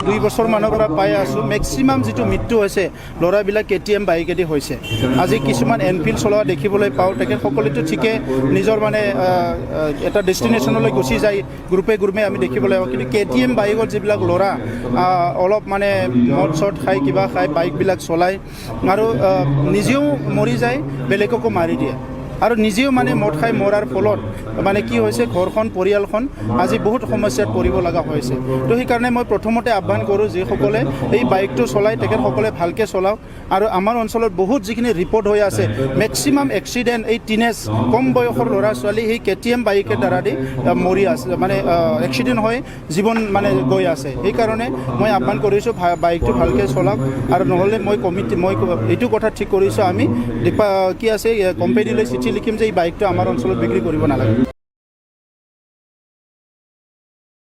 2 বছৰ মানৰ পৰা পাই আছোঁ মেক্সিমাম যিটো মৃত্যু হৈছে ল'ৰাবিলাক KTM বাইকেদি হৈছে আজি কিছুমান এনফিল্ড চলোৱা দেখিবলৈ পাওঁ তেখেতসকলেতো ঠিকে নিজৰ মানে এটা ডেষ্টিনেশ্যনলৈ গুচি যায় গ্ৰুপে আমি দেখিবলৈ পাওঁ কিন্তু KTM বাইকত যিবিলাক ল'ৰা অলপ মানে মদ চট খাই কিবা খাই বাইকবিলাক চলায় আৰু নিজেও মৰি যায় বেলেগকো মাৰি দিয়ে আৰু নিজেও মানে মদ খাই মৰাৰ ফলত মানে কি হৈছে ঘৰখন পৰিয়ালখন আজি বহুত সমস্যাত পৰিব লগা হৈছে তো সেইকাৰণে মই প্ৰথমতে আহ্বান কৰোঁ যিসকলে এই বাইকটো চলাই তেখেতসকলে ভালকৈ চলাওক আৰু আমাৰ অঞ্চলত বহুত যিখিনি ৰিপৰ্ট হৈ আছে মেক্সিমাম এক্সিডেণ্ট এই টিনেজ কম বয়সৰ ল'ৰা ছোৱালী সেই KTM বাইকৰ দ্বাৰা দি মৰি আছে মানে এক্সিডেণ্ট হৈ জীৱন মানে গৈ আছে সেইকাৰণে মই আহ্বান কৰিছোঁ বাইকটো ভালকৈ চলাওক আৰু নহ'লে মই এইটো কথা ঠিক কৰিছোঁ আমি কি আছে কোম্পানীলৈ চিঠি লিখিম যে এই বাইকটো আমাৰ অঞ্চলত বিক্ৰী কৰিব নালাগে